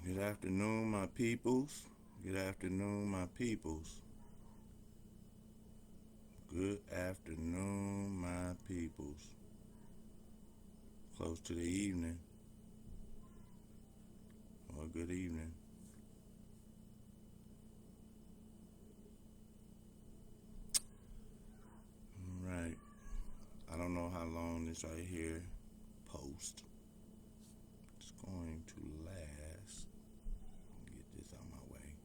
Good afternoon, my peoples. Good afternoon, my peoples. Good afternoon, my peoples. Close to the evening, or good evening. All right. I don't know how long this right here post is going to last. Get this out my way.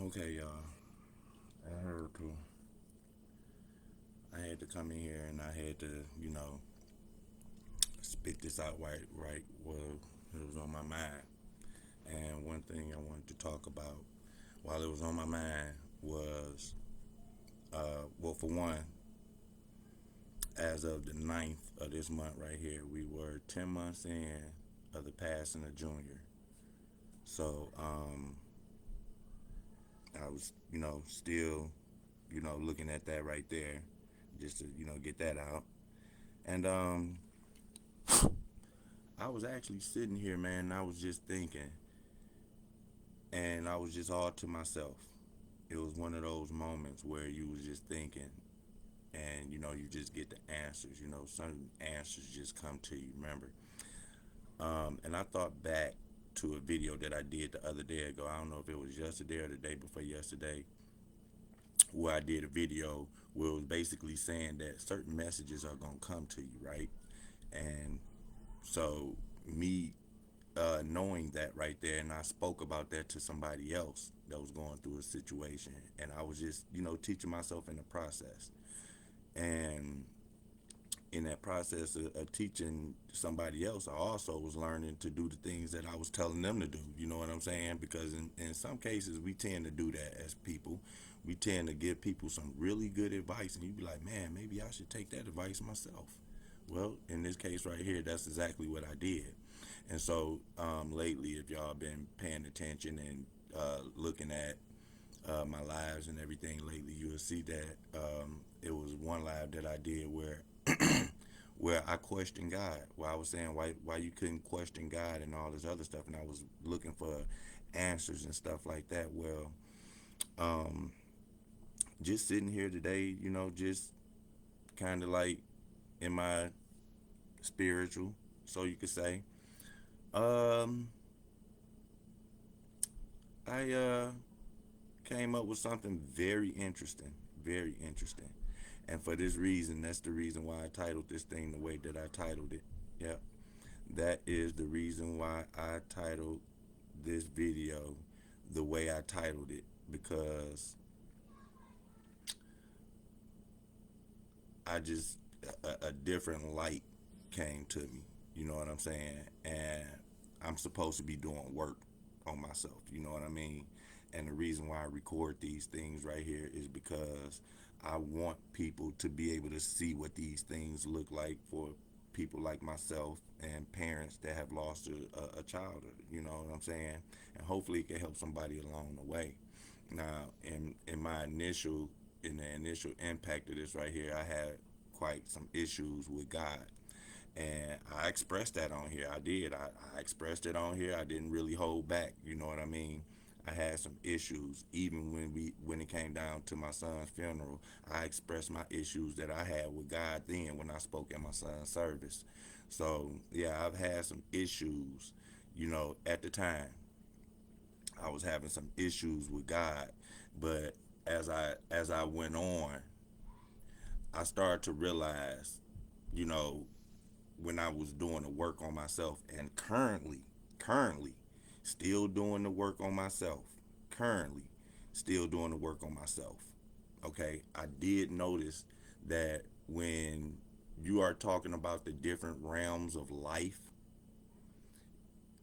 Okay, y'all. I heard to. I had to come in here and I had to, spit this out right well it was on my mind. And one thing I wanted to talk about while it was on my mind was, well, for one, as of the 9th of this month right here, we were 10 months in of the passing of Junior. So I was, still, looking at that right there just to, get that out. And I was actually sitting here, man, and I was just thinking, and I was just all to myself. It was one of those moments where you was just thinking, and you just get the answers. Some answers just come to you. Remember, and I thought back to a video that I did the other day ago. I don't know if it was yesterday or the day before yesterday, where I did a video where it was basically saying that certain messages are gonna come to you, right? And so me knowing that right there, and I spoke about that to somebody else that was going through a situation, and I was just teaching myself in the process. And in that process of teaching somebody else, I also was learning to do the things that I was telling them to do. You know what I'm saying? Because in some cases, we tend to do that as people. We tend to give people some really good advice, and you be like, man, maybe I should take that advice myself. Well, in this case right here, that's exactly what I did. And so lately, if y'all been paying attention and looking at my lives and everything lately, you will see that it was one live that I did where where I questioned God. Where I was saying why you couldn't question God and all this other stuff, and I was looking for answers and stuff like that. Well, um, just sitting here today, just kind of like in my spiritual, so you could say. Um, I came up with something very interesting, very interesting. And for this reason, that's the reason why I titled this thing the way that I titled it. Yep. That is the reason why I titled this video the way I titled it, because I just, a different light came to me. You know what I'm saying? And I'm supposed to be doing work on myself. You know what I mean? And the reason why I record these things right here is because I want people to be able to see what these things look like for people like myself and parents that have lost a child. You know what I'm saying? And hopefully it can help somebody along the way. Now, in the initial impact of this right here, I had quite some issues with God, and I expressed that on here. I did. I expressed it on here. I didn't really hold back. You know what I mean? I had some issues, even when it came down to my son's funeral. I expressed my issues that I had with God then when I spoke at my son's service. So yeah, I've had some issues. At the time, I was having some issues with God, but as I went on, I started to realize, you know, when I was doing the work on myself, and currently still doing the work on myself, currently still doing the work on myself. Okay, I did notice that when you are talking about the different realms of life,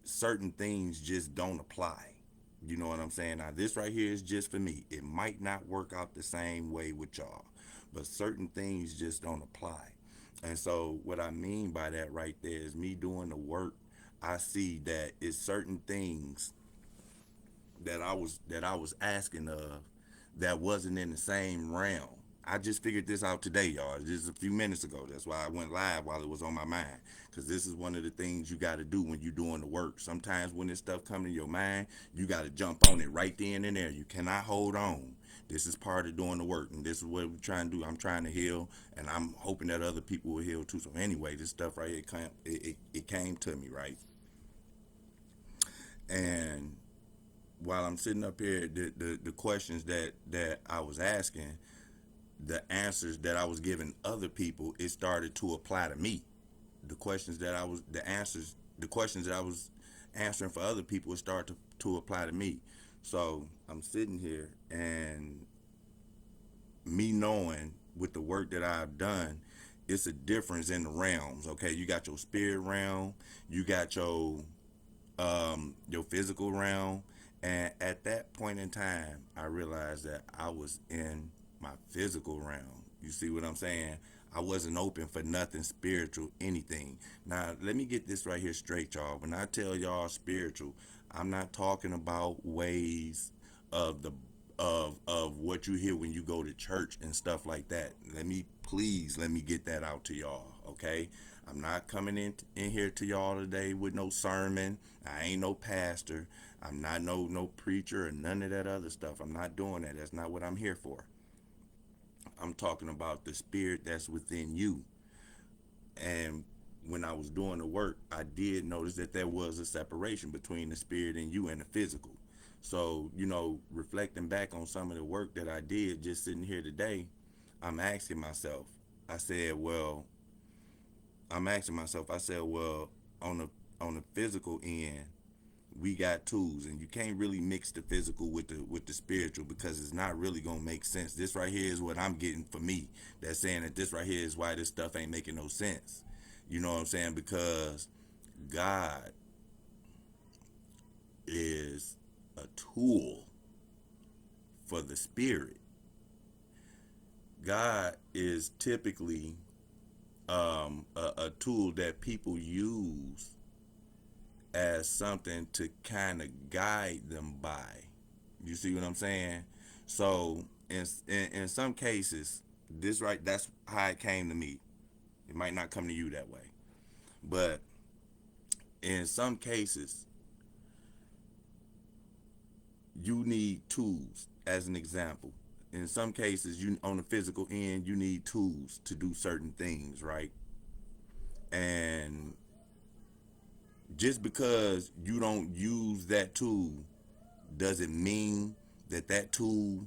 certain things just don't apply. You know what I'm saying? Now, this right here is just for me. It might not work out the same way with y'all, but certain things just don't apply. And so, what I mean by that right there is me doing the work. I see that it's certain things that I was asking of that wasn't in the same realm. I just figured this out today, y'all. Just a few minutes ago. That's why I went live while it was on my mind. Because this is one of the things you got to do when you're doing the work. Sometimes when this stuff comes to your mind, you got to jump on it right then and there. You cannot hold on. This is part of doing the work. And this is what we're trying to do. I'm trying to heal. And I'm hoping that other people will heal too. So anyway, this stuff right here, it came to me, right? And while I'm sitting up here, the questions that I was asking, the answers that I was giving other people, it started to apply to me. The questions that I was answering for other people, it started to apply to me. So I'm sitting here, and me knowing with the work that I've done, it's a difference in the realms. Okay, you got your spirit realm, you got your physical realm. And at that point in time, I realized that I was in my physical realm. You see what I'm saying? I wasn't open for nothing spiritual, anything. Now, let me get this right here straight, y'all. When I tell y'all spiritual, I'm not talking about ways of the of what you hear when you go to church and stuff like that. Let me get that out to y'all, okay? I'm not coming in here to y'all today with no sermon. I ain't no pastor. I'm not no preacher or none of that other stuff. I'm not doing that. That's not what I'm here for. I'm talking about the spirit that's within you. And when I was doing the work, I did notice that there was a separation between the spirit in you and the physical. So, reflecting back on some of the work that I did just sitting here today, I'm asking myself, I said, well, I said, well, on the physical end, we got tools, and you can't really mix the physical with the spiritual, because it's not really gonna make sense. This right here is what I'm getting for me. That's saying that this right here is why this stuff ain't making no sense. You know what I'm saying? Because God is a tool for the spirit. God is typically a tool that people use as something to kind of guide them by. You see what I'm saying? So in some cases, that's how it came to me. It might not come to you that way, but in some cases, you need tools. As an example, in some cases, you on the physical end, you need tools to do certain things, right? And just because you don't use that tool doesn't mean that that tool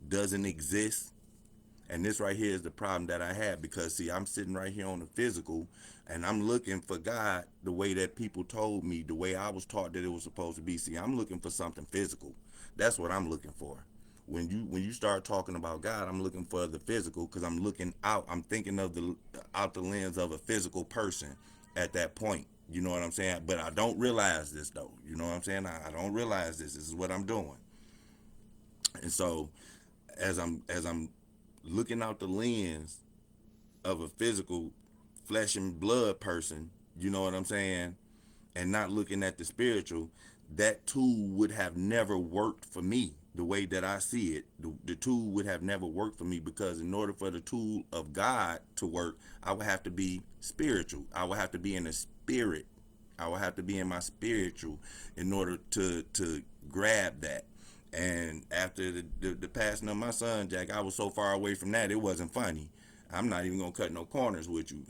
doesn't exist. And this right here is the problem that I have, because see, I'm sitting right here on the physical, and I'm looking for God the way that people told me, the way I was taught that it was supposed to be. See, I'm looking for something physical. That's what I'm looking for. When you start talking about God, I'm looking for the physical, because I'm looking out. I'm thinking of the out the lens of a physical person at that point. You know what I'm saying? But I don't realize this though. You know what I'm saying? I don't realize this. This is what I'm doing. And so as I'm looking out the lens of a physical flesh and blood person, you know what I'm saying, and not looking at the spiritual, that tool would have never worked for me the way that I see it. The tool would have never worked for me, because in order for the tool of God to work, I would have to be spiritual. I would have to be in the spirit. I would have to be in my spiritual in order to grab that. And after the passing of my son, Jack, I was so far away from that, it wasn't funny. I'm not even gonna cut no corners with you.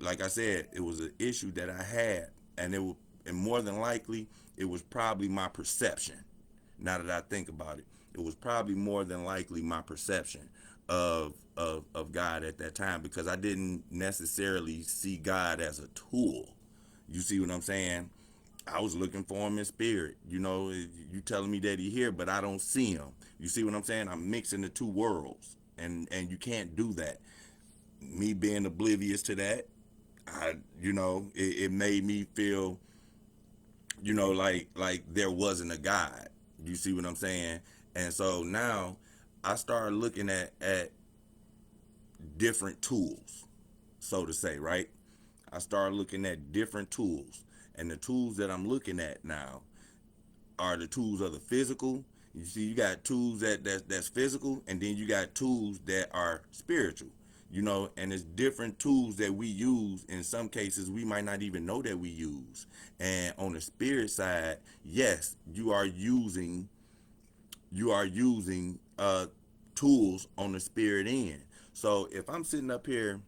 Like I said, it was an issue that I had, and and more than likely, it was probably my perception. Now that I think about it, it was probably more than likely my perception of God at that time, because I didn't necessarily see God as a tool. You see what I'm saying? I was looking for him in spirit. You telling me that he here, but I don't see him. You see what I'm saying? I'm mixing the two worlds, and you can't do that. Me being oblivious to that, it made me feel, like there wasn't a God. You see what I'm saying? And so now I started looking at different tools, so to say, right? I started looking at different tools. And the tools that I'm looking at now are the tools of the physical. You see, you got tools that's physical, and then you got tools that are spiritual. You know, and it's different tools that we use. In some cases, we might not even know that we use. And on the spirit side, yes, you are using tools on the spirit end. So if I'm sitting up here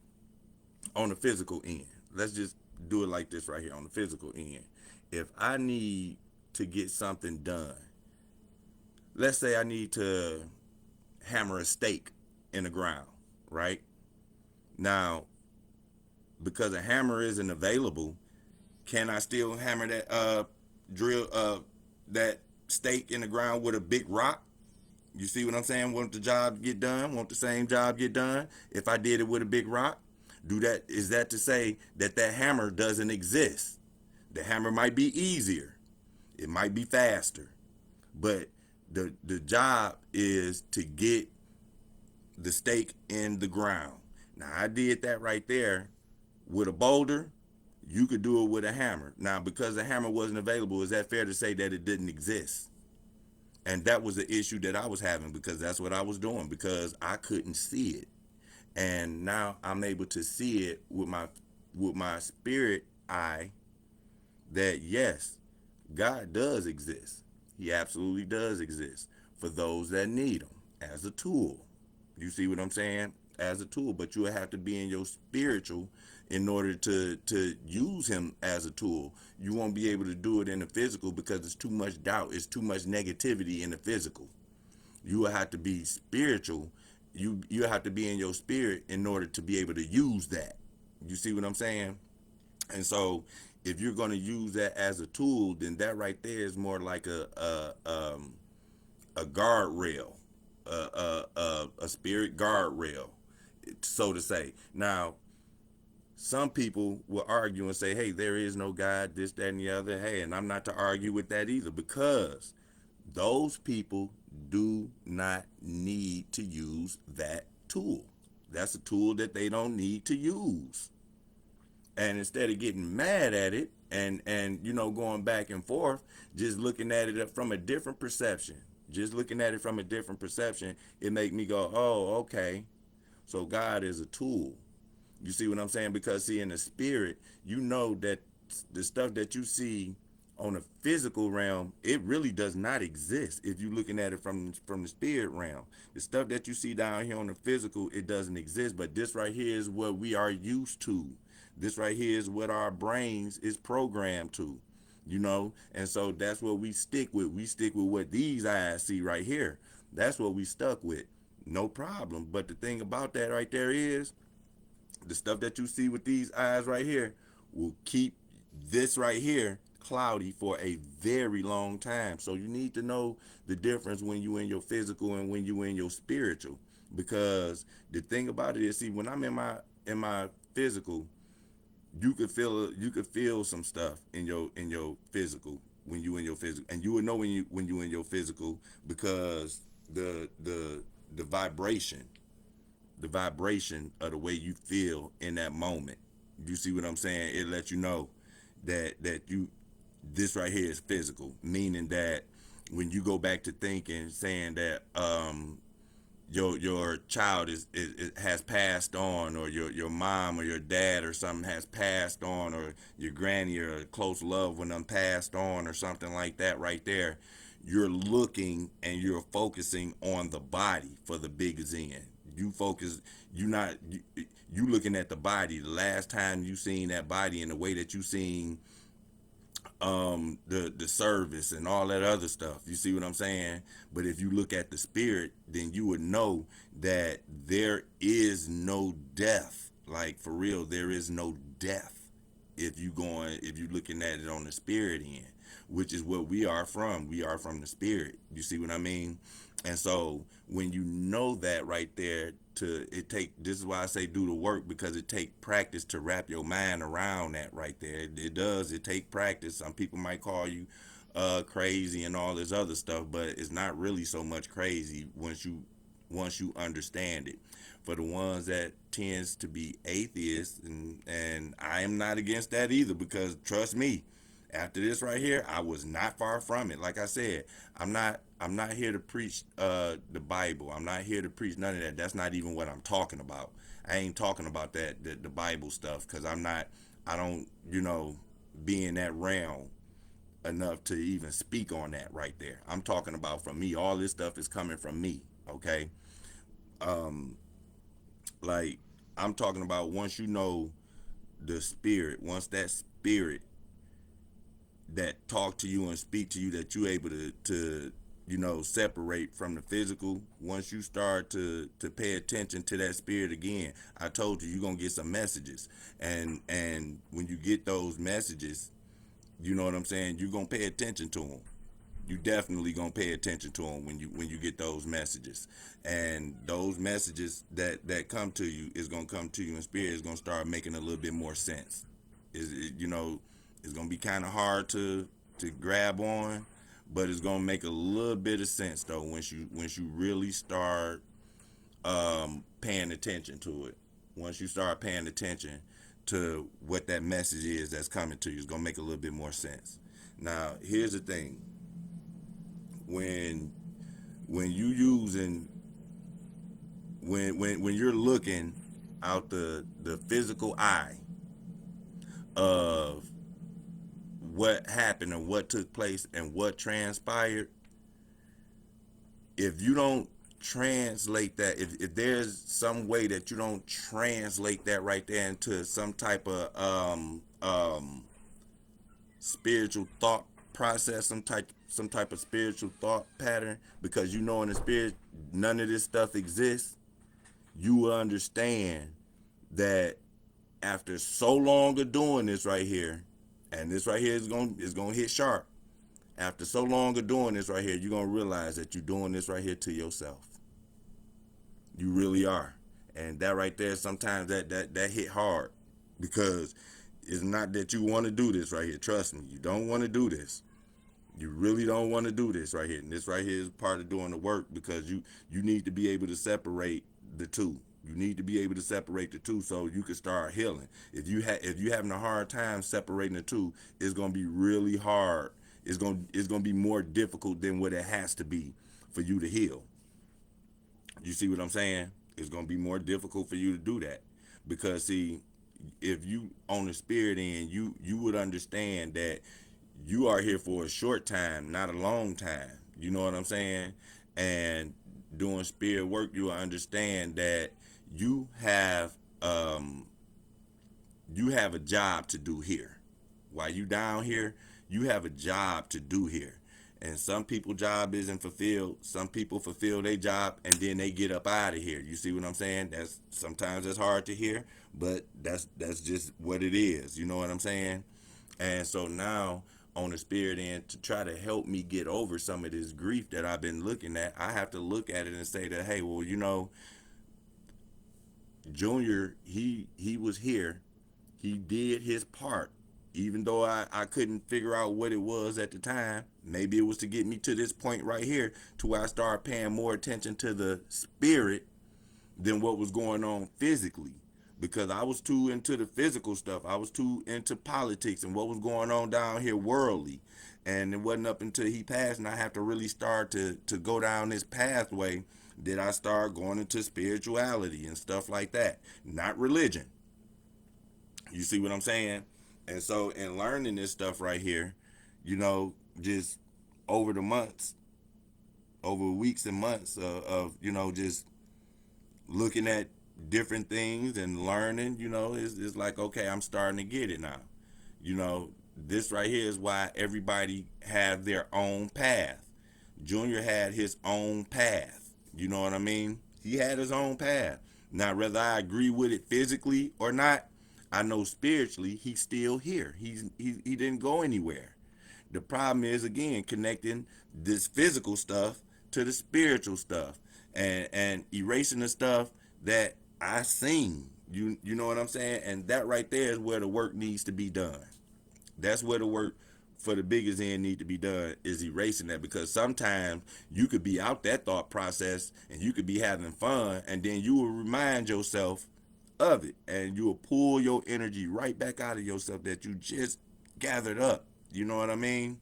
on the physical end, let's just do it like this right here on the physical end. If I need to get something done, let's say I need to hammer a stake in the ground, right? Now, because a hammer isn't available, can I still hammer that drill that stake in the ground with a big rock? You see what I'm saying? Want the job get done? Want the same job get done? If I did it with a big rock, do that? Is that to say that that hammer doesn't exist? The hammer might be easier, it might be faster, but the job is to get the stake in the ground. Now I did that right there with a boulder. You could do it with a hammer. Now, because the hammer wasn't available, is that fair to say that it didn't exist? And that was the issue that I was having, because that's what I was doing, because I couldn't see it. And now I'm able to see it with my spirit eye, that yes, God does exist. He absolutely does exist for those that need him as a tool. You see what I'm saying? As a tool, but you have to be in your spiritual in order to use him as a tool. You won't be able to do it in the physical because it's too much doubt, it's too much negativity in the physical. You will have to be spiritual. You have to be in your spirit in order to be able to use that. You see what I'm saying? And so if you're going to use that as a tool, then that right there is more like a guardrail, a spirit guardrail, so to say. Now, some people will argue and say, hey, there is no God, this, that, and the other. Hey, and I'm not to argue with that either, because those people do not need to use that tool. That's a tool that they don't need to use. And instead of getting mad at it and going back and forth, just looking at it from a different perception, just looking at it from a different perception, it make me go, oh, okay, so God is a tool. You see what I'm saying? Because see, in the spirit, you know that the stuff that you see on the physical realm, it really does not exist. If you're looking at it from the spirit realm, the stuff that you see down here on the physical, it doesn't exist. But this right here is what we are used to. This right here is what our brains is programmed to. And so that's what we stick with. We stick with what these eyes see right here. That's what we stuck with. No problem. But the thing about that right there is, the stuff that you see with these eyes right here will keep this right here cloudy for a very long time. So you need to know the difference when you in your physical and when you in your spiritual. Because the thing about it is, see, when I'm in my physical, you could feel some stuff in your physical, when you in your physical, and you would know when you in your physical, because the vibration, of the way you feel in that moment. You see what I'm saying? It lets you know that you this right here is physical, meaning that when you go back to thinking, saying that your child is has passed on, or your mom or your dad or something has passed on, or your granny or a close loved one passed on, or something like that right there, you're looking and you're focusing on the body for the biggest end. You looking at the body. The last time you seen that body and the way that you seen the service and all that other stuff. You see what I'm saying? But if you look at the spirit, then you would know that there is no death. Like, for real, there is no death if you looking at it on the spirit end, which is what we are from. We are from the spirit. You see what I mean? And so when you know that right there, this is why I say do the work, because it take practice to wrap your mind around that right there. It does. It take practice. Some people might call you crazy and all this other stuff, but it's not really so much crazy once you understand it. For the ones that tends to be atheists, and I am not against that either, because trust me, After this right here, I was not far from it. Like I said, I'm not here to preach the Bible. I'm not here to preach none of that. That's not even what I'm talking about. I ain't talking about that the Bible stuff, because I don't, be in that realm enough to even speak on that right there. I'm talking about from me. All this stuff is coming from me, okay? Like, I'm talking about once you know the spirit, once that spirit that talk to you and speak to you, that you able to separate from the physical. Once you start to pay attention to that spirit again, I told you, you're gonna get some messages. And when you get those messages, you know what I'm saying, you're gonna pay attention to them. You definitely gonna pay attention to them when you get those messages. And those messages that come to you is gonna come to you in spirit. Is gonna start making a little bit more sense. Is it, it's gonna be kind of hard to grab on, but it's gonna make a little bit of sense though once you really start paying attention to it. Once you start paying attention to what that message is that's coming to you, it's gonna make a little bit more sense. Now, here's the thing: when when you using when you're looking out the physical eye of what happened and what took place and what transpired, if you don't translate that, if there's some way that you don't translate that right there into some type of spiritual thought process, some type of spiritual thought pattern, because in the spirit none of this stuff exists, you will understand that after so long of doing this right here, and this right here is gonna hit sharp. After so long of doing this right here, you're gonna realize that you're doing this right here to yourself. You really are. And that right there, sometimes that hit hard, because it's not that you want to do this right here. Trust me, you don't want to do this. You really don't want to do this right here. And this right here is part of doing the work, because you need to be able to separate the two. You need to be able to separate the two so you can start healing. If you having a hard time separating the two, it's gonna be really hard. It's gonna be more difficult than what it has to be for you to heal. You see what I'm saying? It's gonna be more difficult for you to do that, because see, if you on the spirit end, you would understand that you are here for a short time, not a long time. You know what I'm saying? And doing spirit work, you will understand that you have um you have a job to do here. While you down here, you have a job to do here. And some people job isn't fulfilled. Some people fulfill their job and then they get up out of here. You see what I'm saying? That's sometimes that's hard to hear, but that's just what it is. You know what I'm saying? And so now on the spirit end, to try to help me get over some of this grief that I've been looking at, I have to look at it and say that, hey, well, Junior, he was here. He did his part. Even though I couldn't figure out what it was at the time, maybe it was to get me to this point right here, to where I started paying more attention to the spirit than what was going on physically. Because I was too into the physical stuff. I was too into politics and what was going on down here worldly. And it wasn't up until he passed and I have to really start to go down this pathway that I start going into spirituality and stuff like that. Not religion. You see what I'm saying? And so in learning this stuff right here, just over the months, over weeks and months of just looking at different things and learning, it's like, okay, I'm starting to get it now. This right here is why everybody have their own path. Junior had his own path. You know what I mean? He had his own path. Now, whether I agree with it physically or not, I know spiritually he's still here. He didn't go anywhere. The problem is, again, connecting this physical stuff to the spiritual stuff, and erasing the stuff that I seen. You know what I'm saying? And that right there is where the work needs to be done. That's where the work for the biggest end need to be done, is erasing that, because sometimes you could be out that thought process and you could be having fun, and then you will remind yourself of it, and you will pull your energy right back out of yourself that you just gathered up. You know what I mean?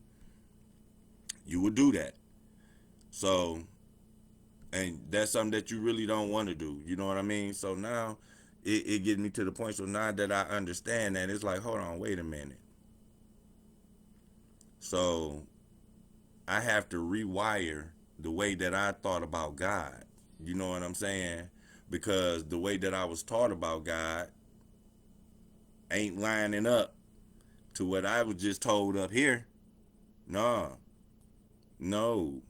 You would do that. So, and that's something that you really don't want to do. You know what I mean? So now it gets me to the point. So now that I understand that, it's like, hold on, wait a minute. So I have to rewire the way that I thought about God. You know what I'm saying? Because the way that I was taught about God ain't lining up to what I was just told up here. No, no.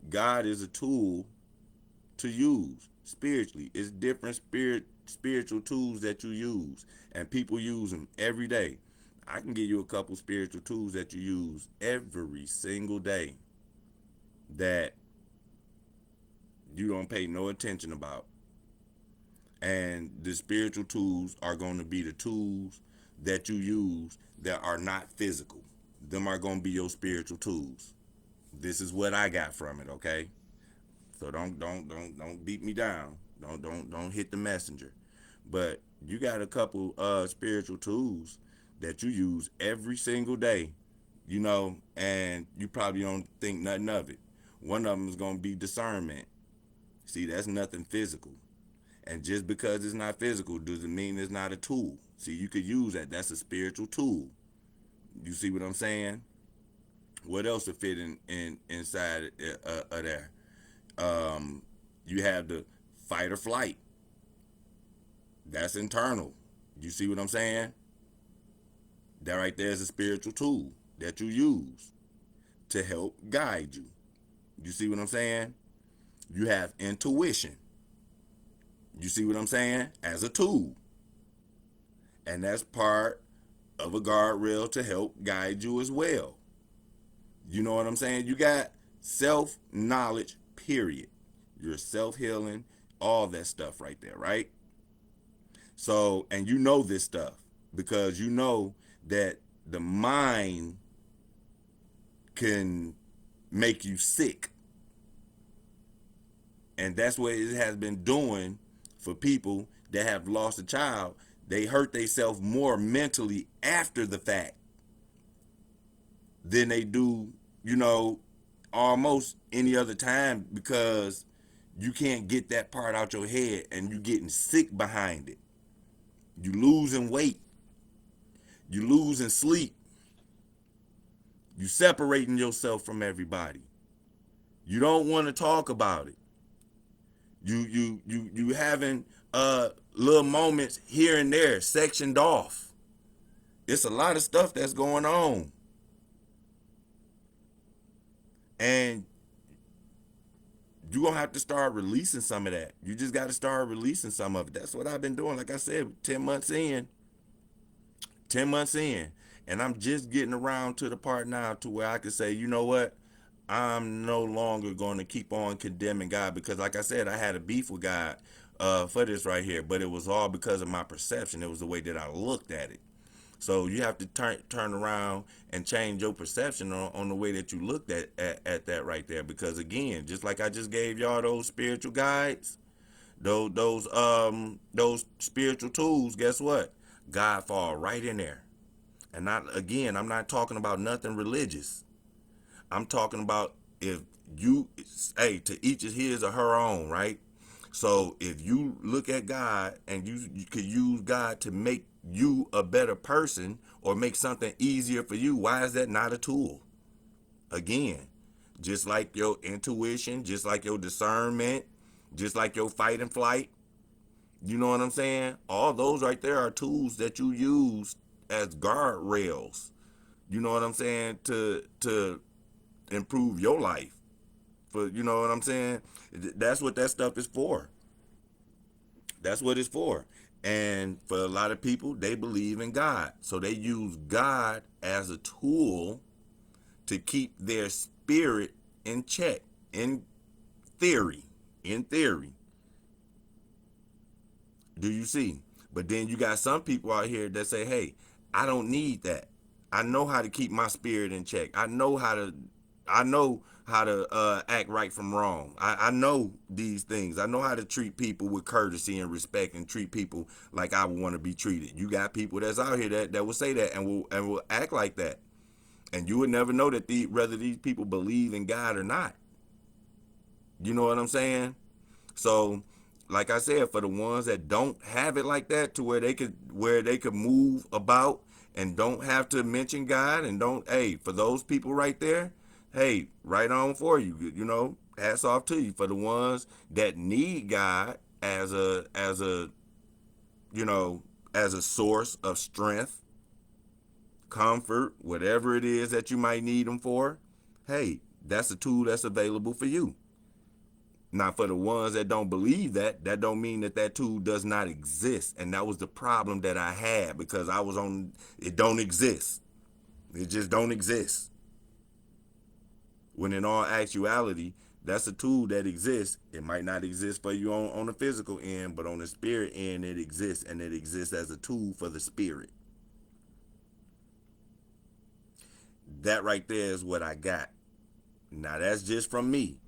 God is a tool to use spiritually. It's different spiritual tools that you use, and people use them every day. I can give you a couple spiritual tools that you use every single day that you don't pay no attention about. And the spiritual tools are going to be the tools that you use that are not physical. Them are going to be your spiritual tools. This is what I got from it, okay? So don't beat me down. Don't hit the messenger. But you got a couple spiritual tools that you use every single day, and you probably don't think nothing of it. One of them is going to be discernment. See, that's nothing physical. And just because it's not physical doesn't mean it's not a tool. See, you could use that. That's a spiritual tool. You see what I'm saying? What else to fit in inside of there? You have the fight or flight. That's internal. You see what I'm saying? That right there is a spiritual tool that you use to help guide you. You see what I'm saying? You have intuition. You see what I'm saying? As a tool. And that's part of a guardrail to help guide you as well. You know what I'm saying? You got self knowledge, period. You're self healing, all that stuff right there, right? So, and you know this stuff because you know that the mind can make you sick. And that's what it has been doing for people that have lost a child. They hurt themselves more mentally after the fact than they do, you know, almost any other time because you can't get that part out your head and you getting sick behind it. You losing weight. You losing sleep. You separating yourself from everybody. You don't want to talk about it. You having little moments here and there sectioned off. It's a lot of stuff that's going on. And you're gonna have to start releasing some of that. You just gotta start releasing some of it. That's what I've been doing. Like I said, 10 months in. 10 months in. And I'm just getting around to the part now to where I can say, you know what? I'm no longer going to keep on condemning God because, like I said, I had a beef with God for this right here, but it was all because of my perception. It was the way that I looked at it. So you have to turn around and change your perception on the way that you looked at that right there. Because again, just like I just gave y'all those spiritual guides, those spiritual tools, guess what? God fall right in there. And not again, I'm not talking about nothing religious. I'm talking about if you, hey, to each is his or her own, right? So if you look at God and you could use God to make you a better person or make something easier for you, why is that not a tool? Again, just like your intuition, just like your discernment, just like your fight and flight, you know what I'm saying? All those right there are tools that you use as guardrails. You know what I'm saying? To improve your life. For you know what I'm saying? That's what that stuff is for. That's what it's for. And for a lot of people, they believe in God. So they use God as a tool to keep their spirit in check. In theory. In theory. Do you see? But then you got some people out here that say, hey, I don't need that. I know how to keep my spirit in check. I know how to I know how to act right from wrong. I know these things. I know how to treat people with courtesy and respect and treat people like I would want to be treated. You got people that's out here that will say that and will act like that. And you would never know that whether these people believe in God or not. You know what I'm saying? So, like I said, for the ones that don't have it like that, to where they could move about and don't have to mention God and don't, hey, for those people right there, hey, right on for you. You know, hats off to you. For the ones that need God as a you know as a source of strength, comfort, whatever it is that you might need them for, hey, that's a tool that's available for you. Now, for the ones that don't believe that, that don't mean that that tool does not exist. And that was the problem that I had because I was on. It don't exist. It just don't exist. When in all actuality, that's a tool that exists. It might not exist for you on the physical end, but on the spirit end, it exists, and it exists as a tool for the spirit. That right there is what I got. Now that's just from me.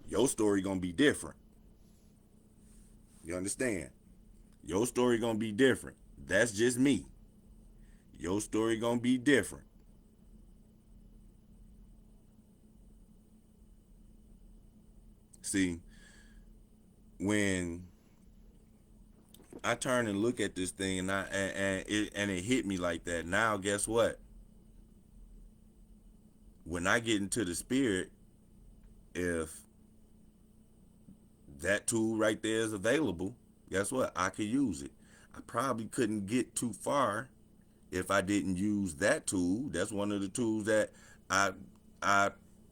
Your story gonna be different. You understand? Your story gonna be different. That's just me. Your story gonna be different. See, when I turn and look at this thing and it hit me like that. Now, guess what? When I get into the spirit, if that tool right there is available, guess what? I could use it. I probably couldn't get too far if I didn't use that tool. That's one of the tools that I I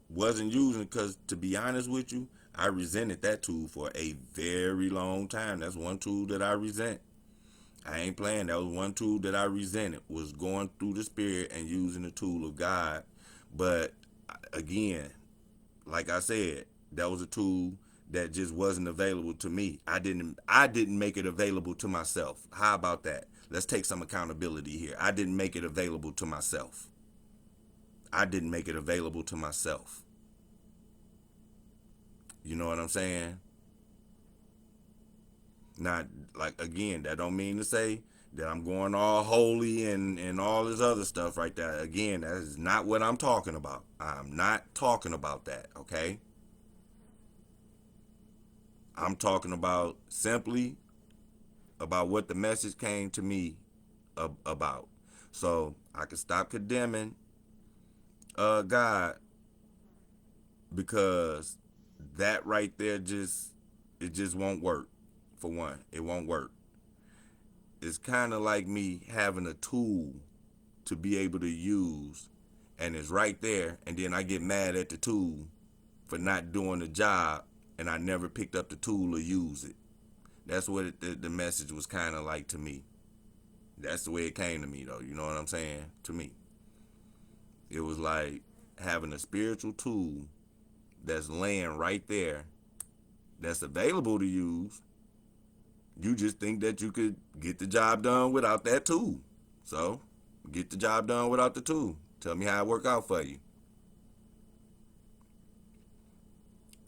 wasn't using because, to be honest with you, I resented that tool for a very long time. That's one tool that I resent. I ain't playing. That was one tool that I resented, was going through the spirit and using the tool of God. But again, like I said, that was a tool that just wasn't available to me. I didn't make it available to myself. How about that? Let's take some accountability here. I didn't make it available to myself. I didn't make it available to myself. You know what I'm saying? Not, like, again, that don't mean to say that I'm going all holy and all this other stuff right there. Again, that is not what I'm talking about. I'm not talking about that, okay? I'm talking about simply about what the message came to me about. So I can stop condemning God, because that right there just won't work. For one, it won't work. It's kind of like me having a tool to be able to use, and it's right there, and then I get mad at the tool for not doing the job, and I never picked up the tool or use it. That's what the message was kind of like to me. That's the way it came to me, though. You know what I'm saying? To me, it was like having a spiritual tool that's laying right there, that's available to use. You just think that you could get the job done without that tool. So, get the job done without the tool. Tell me how it work out for you.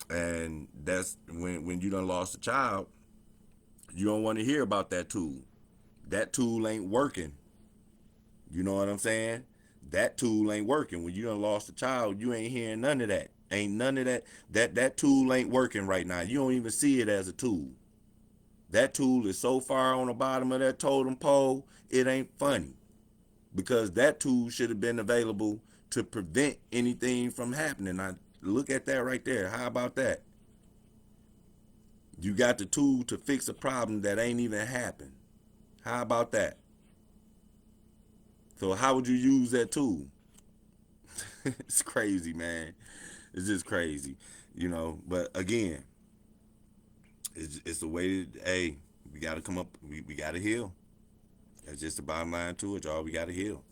And that's when you done lost a child, you don't want to hear about that tool. That tool ain't working. You know what I'm saying? That tool ain't working. When you done lost a child, you ain't hearing none of that. Ain't none of that. That tool ain't working right now. You don't even see it as a tool. That tool is so far on the bottom of that totem pole, it ain't funny. Because that tool should have been available to prevent anything from happening. I look at that right there. How about that? You got the tool to fix a problem that ain't even happened. How about that? So how would you use that tool? It's crazy, man. It's just crazy, But again, it's the way that, hey, we got to come up. We got to heal. That's just the bottom line to it, y'all. We got to heal.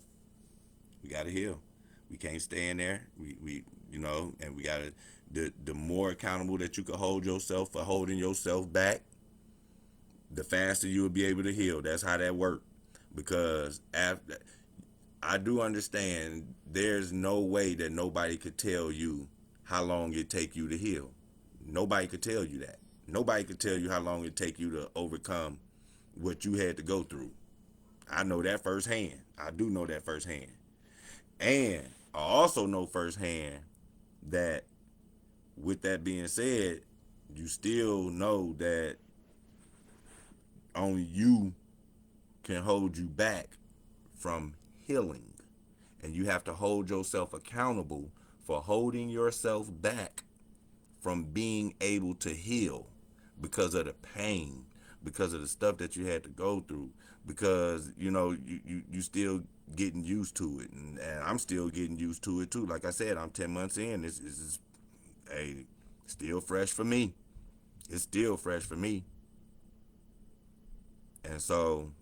We got to heal. We can't stay in there. And we got to. The more accountable that you can hold yourself for holding yourself back, the faster you will be able to heal. That's how that works. Because after, I do understand there's no way that nobody could tell you how long it take you to heal. Nobody could tell you that. Nobody could tell you how long it take you to overcome what you had to go through. I know that firsthand. I do know that firsthand. And I also know firsthand that, with that being said, you still know that only you can hold you back from healing. And you have to hold yourself accountable for holding yourself back from being able to heal because of the pain, because of the stuff that you had to go through, because you still getting used to it, and I'm still getting used to it too. Like I said, I'm 10 months in. This is a still fresh for me. It's still fresh for me. And so,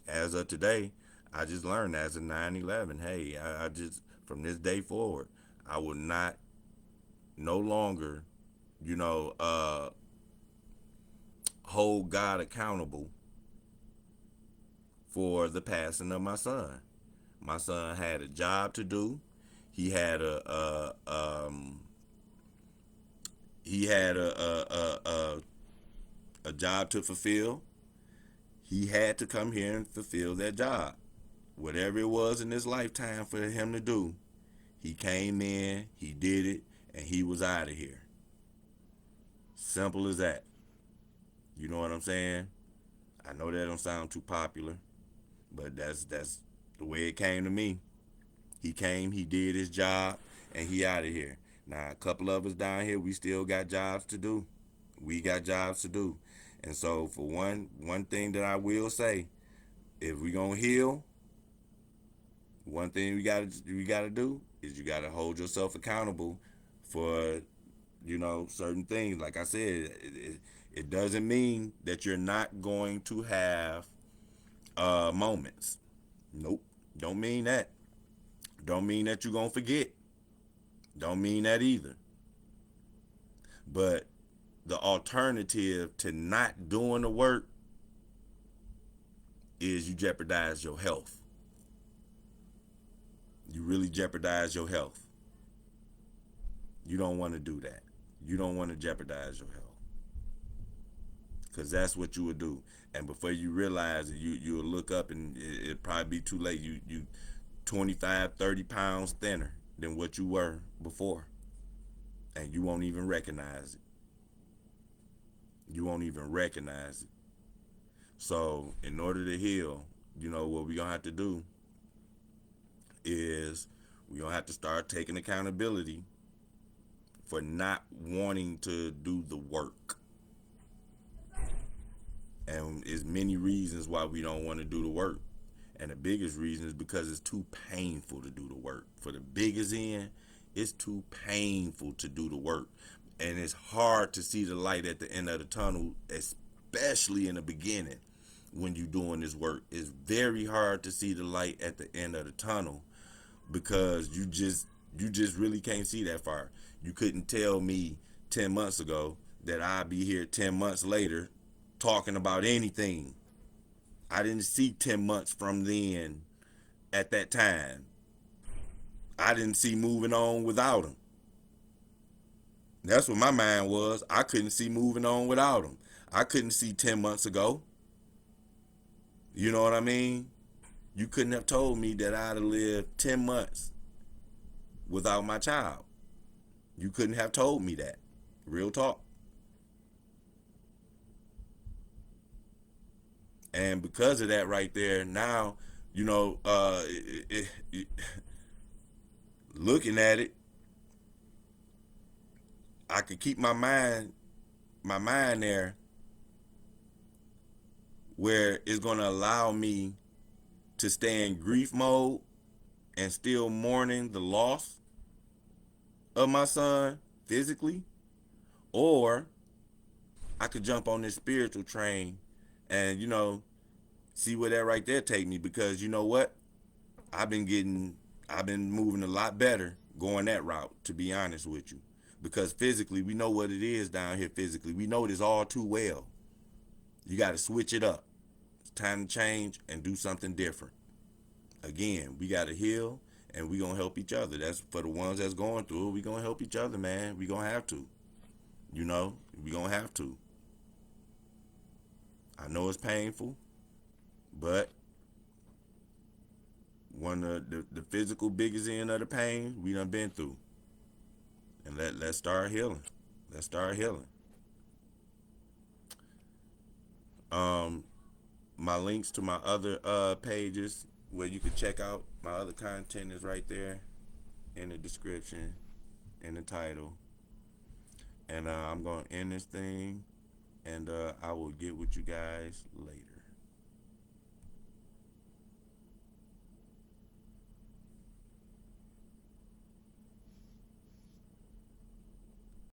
as of today, I just learned, as of 9/11, hey, I just, from this day forward, I will not, no longer, you know, hold God accountable for the passing of my son. My son had a job to do. He had he had a job to fulfill. He had to come here and fulfill that job. Whatever it was in his lifetime for him to do, he came in, he did it, and he was out of here. Simple as that. You know what I'm saying? I know that don't sound too popular, but that's the way it came to me. He came, he did his job, and he out of here. Now, a couple of us down here, we still got jobs to do. We got jobs to do. And so, for one thing that I will say, if we gonna heal, one thing we gotta do is you gotta hold yourself accountable for certain things. Like I said, it doesn't mean that you're not going to have moments. Nope, don't mean that. Don't mean that you're gonna forget. Don't mean that either. But the alternative to not doing the work is you jeopardize your health. You really jeopardize your health. You don't want to do that. You don't want to jeopardize your health, because that's what you would do. And before you realize it, you'll look up and it'll probably be too late. You 25, 30 pounds thinner than what you were before, and you won't even recognize it. You won't even recognize it. So, in order to heal, what we're gonna have to do is we're gonna have to start taking accountability for not wanting to do the work. And there's many reasons why we don't want to do the work. And the biggest reason is because it's too painful to do the work. For the biggest end, it's too painful to do the work. And it's hard to see the light at the end of the tunnel, especially in the beginning when you're doing this work. It's very hard to see the light at the end of the tunnel because you just really can't see that far. You couldn't tell me 10 months ago that I'd be here 10 months later talking about anything. I didn't see 10 months from then at that time. I didn't see moving on without him. That's what my mind was. I couldn't see moving on without him. I couldn't see 10 months ago. You know what I mean? You couldn't have told me that I'd have lived 10 months without my child. You couldn't have told me that. Real talk. And because of that right there, now, looking at it, I could keep my mind there where it's going to allow me to stay in grief mode and still mourning the loss of my son physically, or I could jump on this spiritual train and see where that right there take me, because you know what, I've been moving a lot better going that route, to be honest with you, because physically we know what it is down here. Physically we know this all too well. You got to switch it up. It's time to change and do something different. Again, we got to heal and we gonna help each other. That's for the ones that's going through it. We gonna help each other, man. We gonna have to. You know, we gonna have to. I know it's painful, but one of the physical biggest end of the pain we done been through, and let's start healing. Let's start healing. Um, my links to my other pages where you can check out my other content is right there in the description, in the title. And I'm gonna end this thing, and I will get with you guys later.